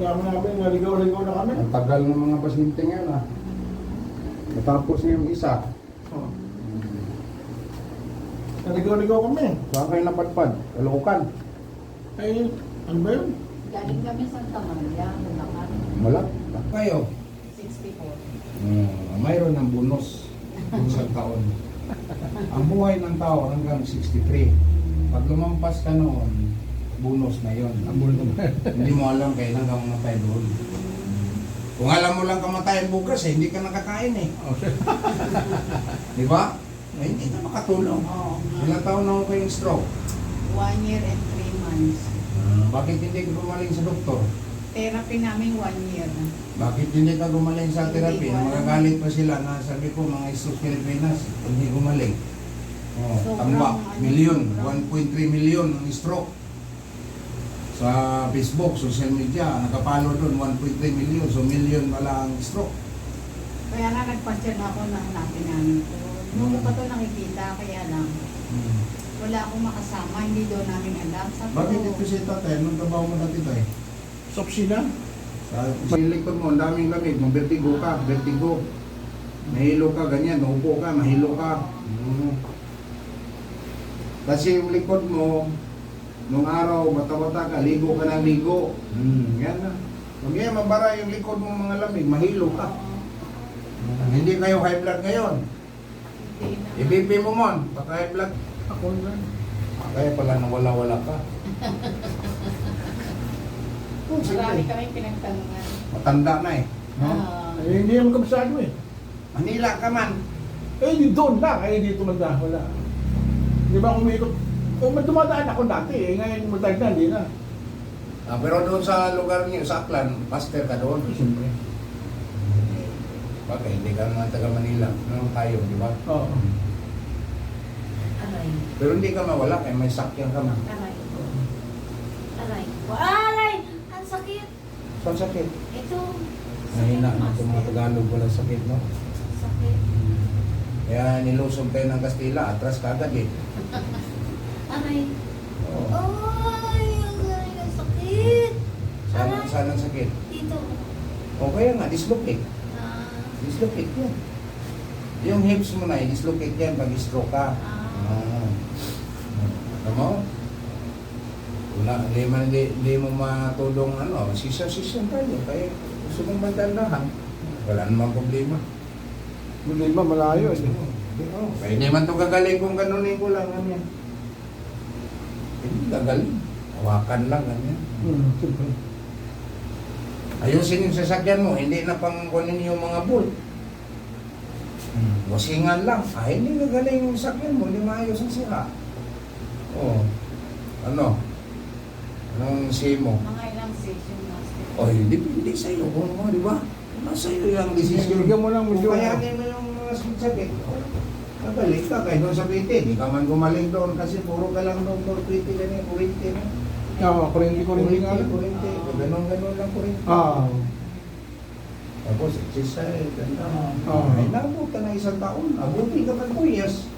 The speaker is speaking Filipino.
Kami namin, naligaw-ligaw na kami. Ang tagal ng mga pasyente ngayon ah. Matapos na yung isa. Oh. Naligaw-ligaw kami. Saan kayo napadpad? Caloocan? Ay, ano ba yun? Galing kami sa Santa Maria, Bulacan. Malap. Kayo? 64. Mayroon ng bonus sa taon. Ang buhay ng tao hanggang 63. Pag lumampas ka noon, bonus na yon. Hindi mo alam kailan ka mamatay doon. Kung alam mo lang kamatayan bukas, hindi ka nakakain eh. Di ba? Eh, hindi ka makatulong. Oo. Ilang taon na ako kayong stroke? 1 year and 3 months. Bakit hindi ka gumaling sa doktor? Therapy namin 1 year. Bakit hindi ka gumaling sa therapy? Hindi ko alam. Magagalit pa sila na sabi ko mga Isus Pilipinas, hindi gumaling. Oh, Sobrang tamba, ano, milyon, sobrang- 1.3 million ang stroke. Sa Facebook, social media, nakapalo doon 1.3 million, so million wala ang stroke. Kaya nga nagpa-check ako na hanapin namin ko. Noong pa ito nakikita, kaya lang. Wala akong makasama, hindi doon namin alam. Sabi Bakit ko, ito si tatay? Anong trabaho mo dati tayo? Sa opisina. Sa likod mo, ang daming lamig, vertigo ka, vertigo. Mahilo ka, ganyan, naupo ka, mahilo ka. Kasi yung likod mo, nung araw, bata-bata ka, ligo ka ng ligo. Yan na. Pag yan, mabara yung likod mo mga lamig, mahilo ka. Hindi kayo high blood ngayon. hindi na. I-BP mo mon, baka high blood. Ako na. Kaya pala nawala-wala ka. Marami kami pinagtanungan. Matanda na eh. No? Ay, hindi naman kabisado eh. Manila ka man. Eh, di doon lang. Ay, dito man na. Wala. Di ba kumikot? Kung may dumadaan ako dati eh. Ngayon matag na, hindi na. Pero doon sa lugar niyo, sa Aklan, master ka doon. Siyempre. Bakit hindi ka naman taga Manila? Ano tayo, di ba? Oo. Aray. Pero hindi ka mawala kaya may sakyan ka man. Aray. Aray. Aray! Ang sakit! Saan sakit? Ito. Mahina na Sakit, itong mga master. Tagalog walang sakit, no? Sakit. Kaya nilusog tayo ng Kastila, atras ka agad eh. Aray. Oo. Ay, ang sakit. Saan ang sakit? Dito. O kaya nga, dislocate. Ah. Dislocate yan. Yung hips mo na, dislocate yan pag stroke ka. Ah. Ano mo? Wala, hindi mo matulong ano, sisa-sisa tayo. Kaya gusto mong magdandahan. Wala namang problema. Hindi ba malayo eh. Kaya hindi man ito gagaling kung ganunin ko lang. Ganyan. Hindi gagaling. Hawakan lang. Ganyan. Siyempre. Ayusin yung sasakyan mo, hindi na pang kunin yung mga bolt. Wasingan lang. Hindi gagaling yung sasakyan mo, hindi maayos ang sira. Oo. Ano? Anong say mo? Mga ilang session master. O, hindi sa'yo. Kung mo, di ba? Nasa iyo yung decision. Bigyan mo lang medyo. Kung kayanin mo yung mga sakit, nabalik ka kayo doon sa PT. Hindi ka man gumaling doon kasi puro ka lang doon, kuriti ka niya, kuriti na. Oo, kurente nga lang. Kuriti. Ganon lang kuriti. Tapos exercise, ganda. Ah. Ay, nabuta na isang taon. Abuti ka man 2 years.